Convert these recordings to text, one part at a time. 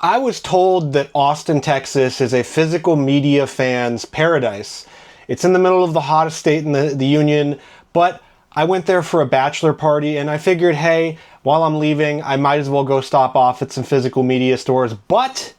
I was told that Austin, Texas is a physical media fan's paradise. It's in the middle of the hottest state in the Union, but I went there for a bachelor party and I figured, hey, while I'm leaving, I might as well go stop off at some physical media stores, but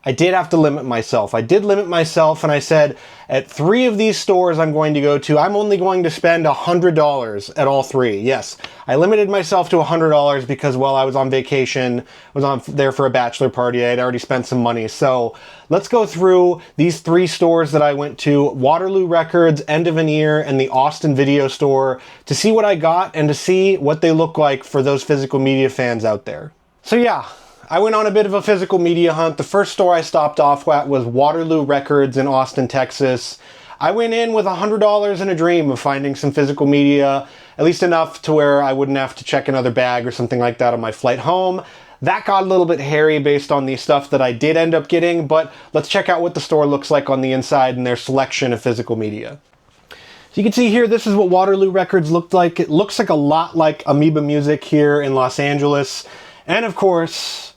I did have to limit myself. I did limit myself and I said, at 3 of these stores I'm going to go to, I'm only going to spend $100 at all 3. Yes, I limited myself to $100 because while I was on vacation, I was on there for a bachelor party, I had already spent some money. So let's go through these 3 stores that I went to, Waterloo Records, End of an Ear, and the Austin Video Store, to see what I got and to see what they look like for those physical media fans out there. So yeah, I went on a bit of a physical media hunt. The first store I stopped off at was Waterloo Records in Austin, Texas. I went in with $100 and a dream of finding some physical media, at least enough to where I wouldn't have to check another bag or something like that on my flight home. That got a little bit hairy based on the stuff that I did end up getting, but let's check out what the store looks like on the inside and their selection of physical media. So you can see here, this is what Waterloo Records looked like. It looks like a lot like Amoeba Music here in Los Angeles. And of course,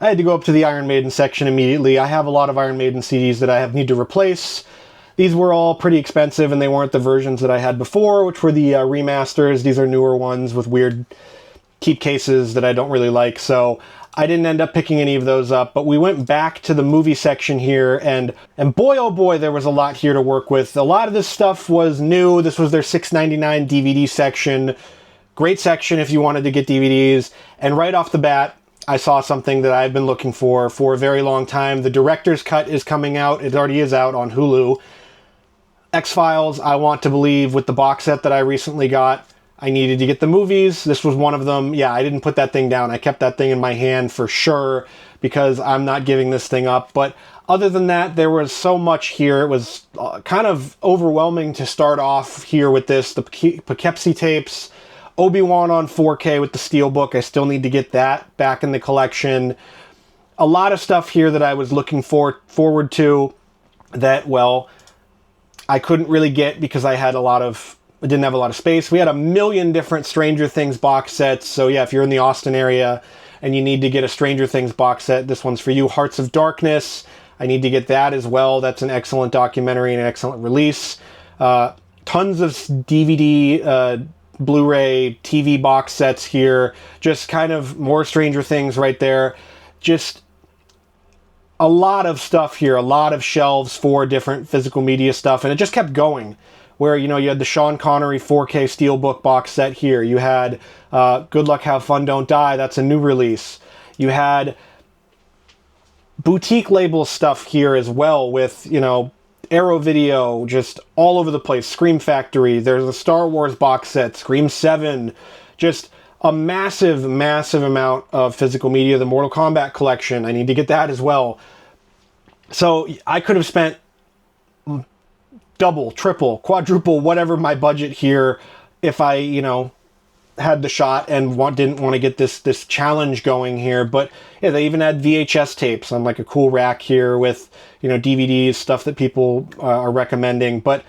I had to go up to the Iron Maiden section immediately. I have a lot of Iron Maiden CDs that I need to replace. These were all pretty expensive and they weren't the versions that I had before, which were the remasters. These are newer ones with weird keep cases that I don't really like, so I didn't end up picking any of those up. But we went back to the movie section here, and boy oh boy, there was a lot here to work with. A lot of this stuff was new. This was their $6.99 DVD section. Great section if you wanted to get DVDs. And right off the bat, I saw something that I've been looking for a very long time. The director's cut is coming out. It already is out on Hulu. X-Files, I Want to Believe, with the box set that I recently got. I needed to get the movies. This was one of them. Yeah, I didn't put that thing down. I kept that thing in my hand for sure because I'm not giving this thing up. But other than that, there was so much here. It was kind of overwhelming to start off here with this. The Poughkeepsie tapes, Obi-Wan on 4K with the Steelbook. I still need to get that back in the collection. A lot of stuff here that I was looking forward to that, well, I couldn't really get because I didn't have a lot of space. We had a million different Stranger Things box sets. So yeah, if you're in the Austin area and you need to get a Stranger Things box set, this one's for you. Hearts of Darkness, I need to get that as well. That's an excellent documentary and an excellent release. Tons of DVD, Blu-ray, TV box sets here. Just kind of more Stranger Things right there. Just a lot of stuff here. A lot of shelves for different physical media stuff. And it just kept going. Where, you know, you had the Sean Connery 4K Steelbook box set here. You had Good Luck, Have Fun, Don't Die. That's a new release. You had boutique label stuff here as well with, you know, Arrow Video, just all over the place. Scream Factory, there's a Star Wars box set, Scream 7, just a massive, massive amount of physical media. The Mortal Kombat collection, I need to get that as well. So I could have spent double, triple, quadruple, whatever my budget here if I, you know, had the shot and didn't want to get this challenge going here. But yeah, they even had VHS tapes on like a cool rack here with, you know, DVDs, stuff that people are recommending. But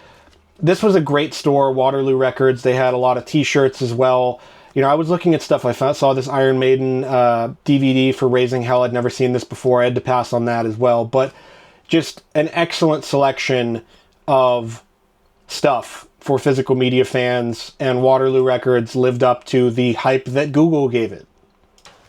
this was a great store, Waterloo Records. They had a lot of t-shirts as well. You know, I was looking at stuff. I saw this Iron Maiden DVD for Raising Hell. I'd never seen this before. I had to pass on that as well. But just an excellent selection of stuff for physical media fans, and Waterloo Records lived up to the hype that Google gave it.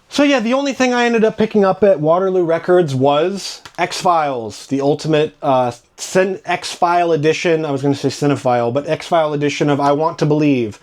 So yeah, the only thing I ended up picking up at Waterloo Records was X-Files, the ultimate X-File edition. I was going to say Cinephile, but X-File edition of I Want to Believe.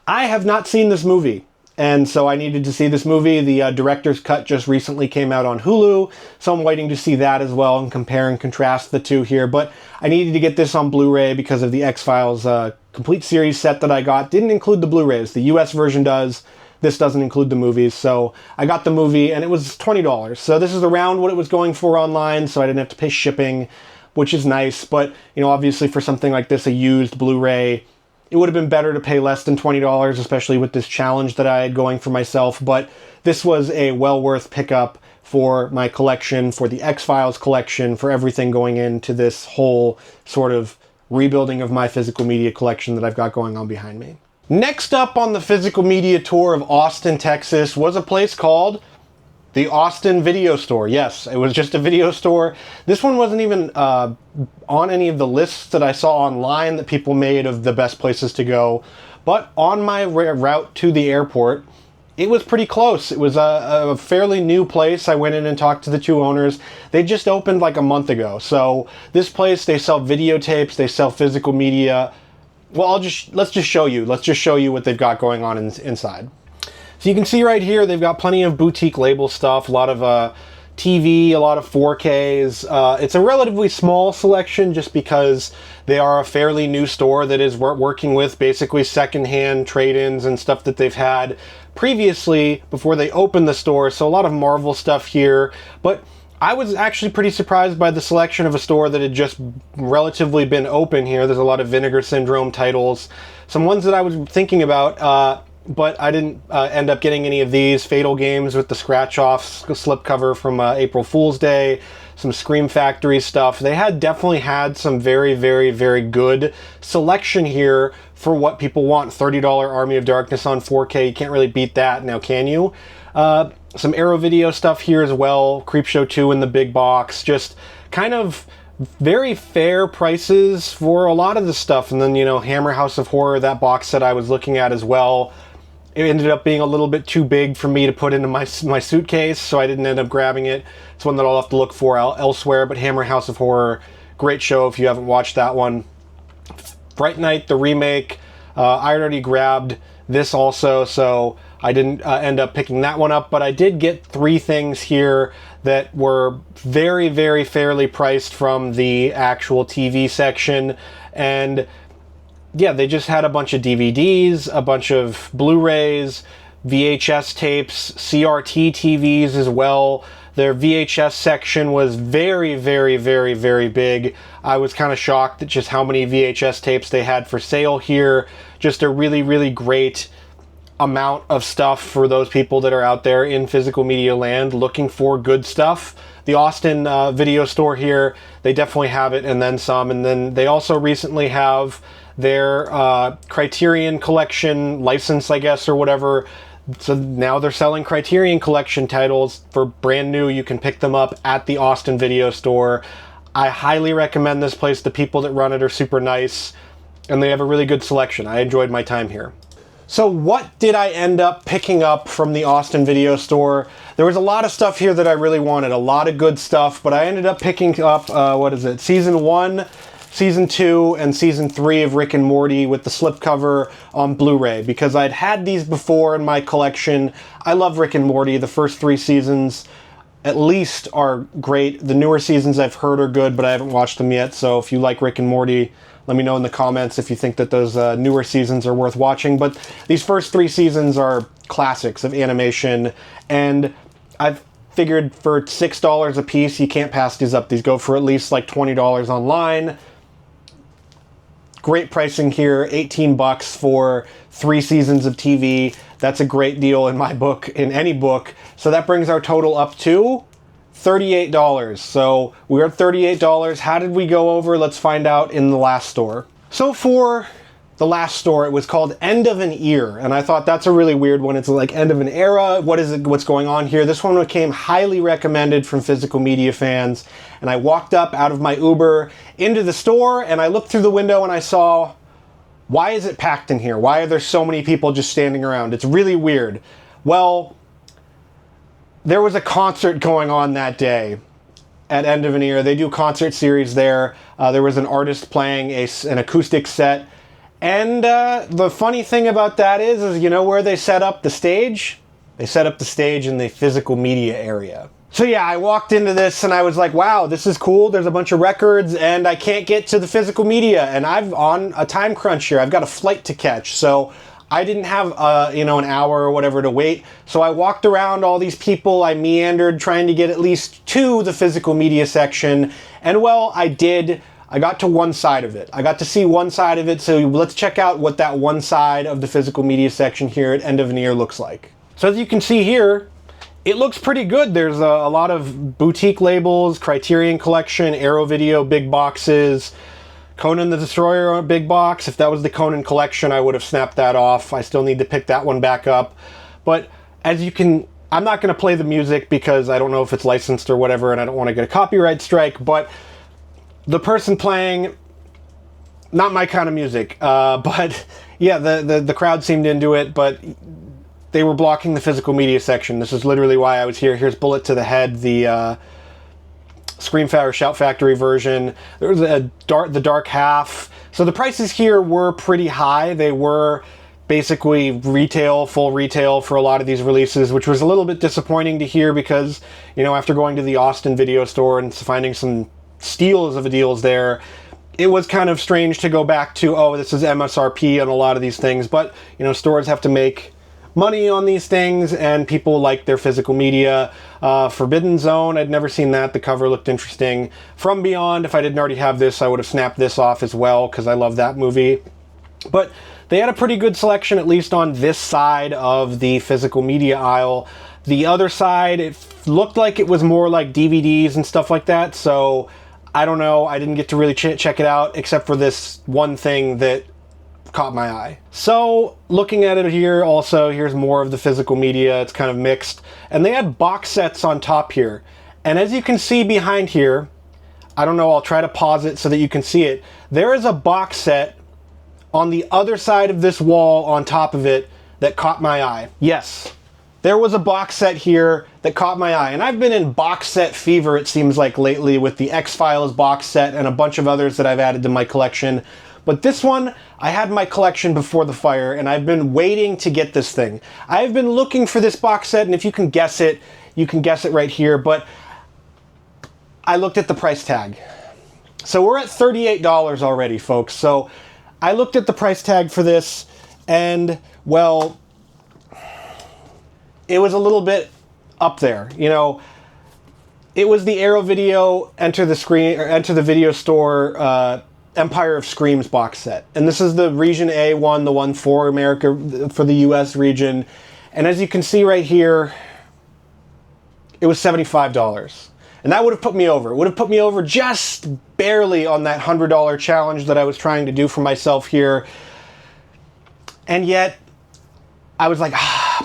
I have not seen this movie, and so I needed to see this movie. The director's cut just recently came out on Hulu, so I'm waiting to see that as well and compare and contrast the two here. But I needed to get this on Blu-ray because of the X-Files complete series set that I got. Didn't include the Blu-rays. The US version does. This doesn't include the movies. So I got the movie, and it was $20. So this is around what it was going for online, so I didn't have to pay shipping, which is nice. But, you know, obviously for something like this, a used Blu-ray, it would have been better to pay less than $20, especially with this challenge that I had going for myself. But this was a well worth pickup for my collection, for the X-Files collection, for everything going into this whole sort of rebuilding of my physical media collection that I've got going on behind me. Next up on the physical media tour of Austin, Texas was a place called The Austin Video Store. Yes, it was just a video store. This one wasn't even on any of the lists that I saw online that people made of the best places to go. But on my route to the airport, it was pretty close. It was a fairly new place. I went in and talked to the two owners. They just opened like a month ago. So this place, they sell videotapes, they sell physical media. Well, let's just show you. Let's just show you what they've got going on inside. So you can see right here, they've got plenty of boutique label stuff, a lot of TV, a lot of 4Ks. It's a relatively small selection just because they are a fairly new store that is working with basically secondhand trade-ins and stuff that they've had previously before they opened the store. So a lot of Marvel stuff here, but I was actually pretty surprised by the selection of a store that had just relatively been open here. There's a lot of Vinegar Syndrome titles, some ones that I was thinking about, but I didn't end up getting any of these. Fatal Games with the scratch-off slipcover from April Fool's Day, some Scream Factory stuff. They definitely had some very, very, very good selection here for what people want. $30 Army of Darkness on 4K, you can't really beat that now, can you? Some Arrow Video stuff here as well, Creepshow 2 in the big box, just kind of very fair prices for a lot of the stuff. And then, you know, Hammer House of Horror, that box set I was looking at as well. It ended up being a little bit too big for me to put into my suitcase, so I didn't end up grabbing it. It's one that I'll have to look for elsewhere, but Hammer House of Horror, great show if you haven't watched that one. Fright Night, the remake, I already grabbed this also, so I didn't end up picking that one up, but I did get 3 things here that were very, very fairly priced from the actual TV section, and yeah, they just had a bunch of DVDs, a bunch of Blu-rays, VHS tapes, CRT TVs as well. Their VHS section was very, very, very, very big. I was kind of shocked at just how many VHS tapes they had for sale here. Just a really, really great amount of stuff for those people that are out there in physical media land looking for good stuff. The Austin Video Store here, they definitely have it and then some. And then they also recently have their Criterion Collection license, I guess, or whatever. So now they're selling Criterion Collection titles for brand new. You can pick them up at the Austin Video Store. I highly recommend this place. The people that run it are super nice, and they have a really good selection. I enjoyed my time here. So what did I end up picking up from the Austin Video Store? There was a lot of stuff here that I really wanted, a lot of good stuff, but I ended up picking up, Season 1, Season 2, and Season 3 of Rick and Morty with the slipcover on Blu-ray, because I'd had these before in my collection. I love Rick and Morty. The first 3 seasons, at least, are great. The newer seasons I've heard are good, but I haven't watched them yet, so if you like Rick and Morty, let me know in the comments if you think that those newer seasons are worth watching. But these first 3 seasons are classics of animation, and I've figured for $6 a piece, you can't pass these up. These go for at least like $20 online. Great pricing here, 18 bucks for 3 seasons of TV. That's a great deal in my book, in any book. So that brings our total up to $38. So we're at $38. How did we go over? Let's find out in the last store. So for the last store, it was called End of an Ear, and I thought that's a really weird one. It's like end of an era. What is it? What's going on here? This one came highly recommended from physical media fans, and I walked up out of my Uber into the store, and I looked through the window and I saw, why is it packed in here? Why are there so many people just standing around? It's really weird. Well, there was a concert going on that day at End of an Ear. They do a concert series there. There was an artist playing an acoustic set. And the funny thing about that is, you know where they set up the stage? They set up the stage in the physical media area. So yeah, I walked into this and I was like, wow, this is cool. There's a bunch of records and I can't get to the physical media. And I'm on a time crunch here. I've got a flight to catch. So I didn't have, an hour or whatever to wait. So I walked around all these people. I meandered trying to get at least to the physical media section. And well, I did. I got to one side of it. I got to see one side of it, so let's check out what that one side of the physical media section here at End of an Ear looks like. So as you can see here, it looks pretty good. There's a lot of boutique labels, Criterion Collection, Arrow Video, big boxes, Conan the Destroyer on a big box. If that was the Conan collection, I would have snapped that off. I still need to pick that one back up. But as you can I'm not going to play the music because I don't know if it's licensed or whatever, and I don't want to get a copyright strike, but the person playing, not my kind of music. But yeah, the crowd seemed into it, but they were blocking the physical media section. This is literally why I was here. Here's Bullet to the Head, the Scream or Shout Factory version. There was the Dark Half. So the prices here were pretty high. They were basically retail, full retail for a lot of these releases, which was a little bit disappointing to hear because, you know, after going to the Austin video store and finding some steals of deals there, it was kind of strange to go back to, oh, this is MSRP on a lot of these things. But, you know, stores have to make money on these things, and people like their physical media. Forbidden Zone, I'd never seen that. The cover looked interesting. From Beyond, if I didn't already have this, I would have snapped this off as well because I love that movie. But they had a pretty good selection, at least on this side of the physical media aisle. The other side, it looked like it was more like DVDs and stuff like that, so I don't know. I didn't get to really check it out, except for this one thing that caught my eye. So, looking at it here also, here's more of the physical media. It's kind of mixed. And they had box sets on top here. And as you can see behind here, I don't know, I'll try to pause it so that you can see it. There is a box set on the other side of this wall on top of it that caught my eye. Yes, there was a box set here that caught my eye. And I've been in box set fever, it seems like, lately with the X-Files box set and a bunch of others that I've added to my collection. But this one, I had my collection before the fire, and I've been waiting to get this thing. I've been looking for this box set, and if you can guess it, you can guess it right here, but I looked at the price tag. So we're at $38 already, folks. So I looked at the price tag for this, and, well, it was a little bit up there. You know, it was the Arrow Video Enter the Video Store Empire of Screams box set. And this is the Region A one, the one for America, for the US region. And as you can see right here, it was $75. And that would have put me over. It would have put me over just barely on that $100 challenge that I was trying to do for myself here. And yet, I was like,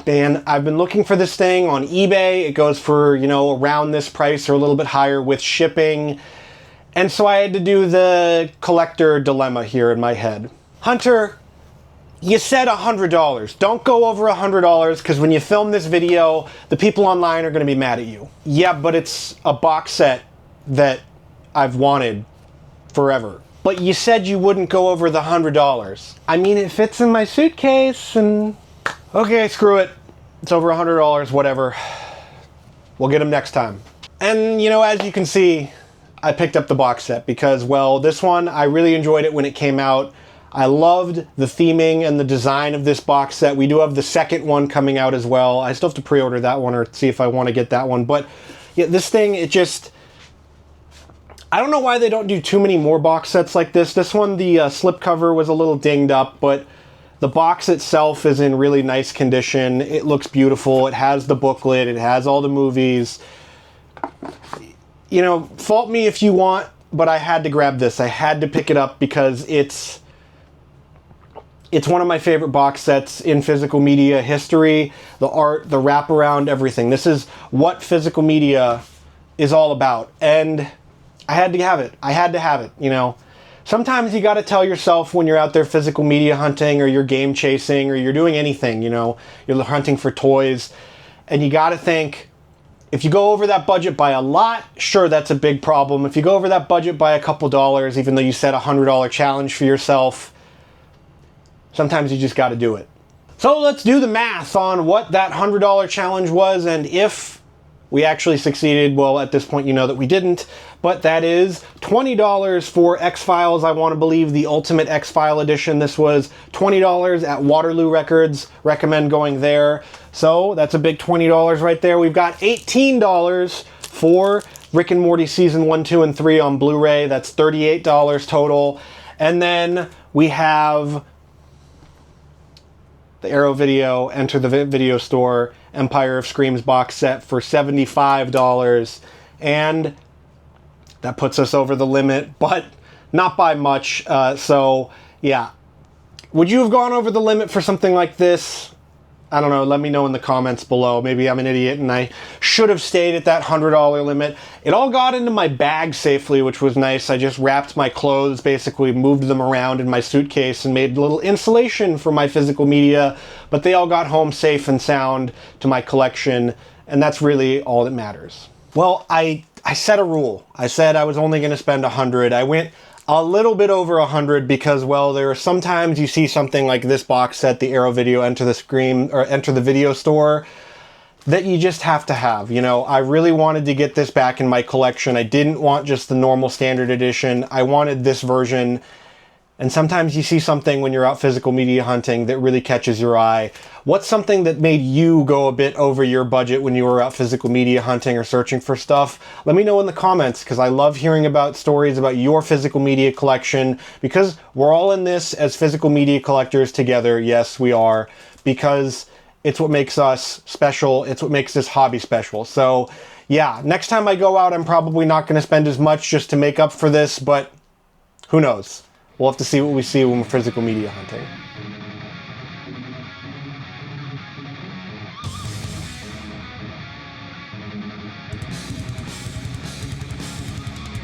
man, I've been looking for this thing on eBay. It goes for, you know, around this price or a little bit higher with shipping. And so I had to do the collector dilemma here in my head. Hunter, you said $100. Don't go over $100 because when you film this video, the people online are going to be mad at you. Yeah, but it's a box set that I've wanted forever. But you said you wouldn't go over the $100. I mean, it fits in my suitcase and... Okay, screw it. It's over $100, whatever. We'll get them next time. And, you know, as you can see, I picked up the box set because, well, this one, I really enjoyed it when it came out. I loved the theming and the design of this box set. We do have the second one coming out as well. I still have to pre-order that one or see if I want to get that one. But yeah, this thing, it just... I don't know why they don't do too many more box sets like this. This one, the slipcover was a little dinged up, but the box itself is in really nice condition. It looks beautiful. It has the booklet. It has all the movies. You know, fault me if you want, but I had to grab this. I had to pick it up because it's one of my favorite box sets in physical media history. The art, the wraparound, everything. This is what physical media is all about. And I had to have it. I had to have it, you know. Sometimes you got to tell yourself when you're out there physical media hunting or you're game chasing or you're doing anything, you know, you're hunting for toys, and you got to think, if you go over that budget by a lot, sure, that's a big problem. If you go over that budget by a couple dollars, even though you set a $100 challenge for yourself, sometimes you just got to do it. So let's do the math on what that $100 challenge was, and if we actually succeeded. Well, at this point, you know that we didn't, but that is $20 for X-Files. I want to believe the Ultimate X-File Edition. This was $20 at Waterloo Records. Recommend going there. So that's a big $20 right there. We've got $18 for Rick and Morty Season 1, 2, and 3 on Blu-ray. That's $38 total. And then we have the Arrow Video Enter the Video Store Empire of Screams box set for $75, and that puts us over the limit, but not by much. So yeah, would you have gone over the limit for something like this? I don't know, let me know in the comments below. Maybe I'm an idiot and I should have stayed at that $100 limit. It all got into my bag safely, which was nice. I just wrapped my clothes, basically moved them around in my suitcase and made a little insulation for my physical media, but they all got home safe and sound to my collection, and that's really all that matters. Well, I set a rule. I said I was only going to spend 100. I went a little bit over 100 because, well, there are sometimes you see something like this box set, the Arrow Video Enter the Video Store, that you just have to have. You know, I really wanted to get this back in my collection. I didn't want just the normal standard edition. I wanted this version. And sometimes you see something when you're out physical media hunting that really catches your eye. What's something that made you go a bit over your budget when you were out physical media hunting or searching for stuff? Let me know in the comments, because I love hearing about stories about your physical media collection, because we're all in this as physical media collectors together. Yes, we are, because it's what makes us special. It's what makes this hobby special. So yeah, next time I go out, I'm probably not going to spend as much just to make up for this, but who knows? We'll have to see what we see when we're physical media hunting.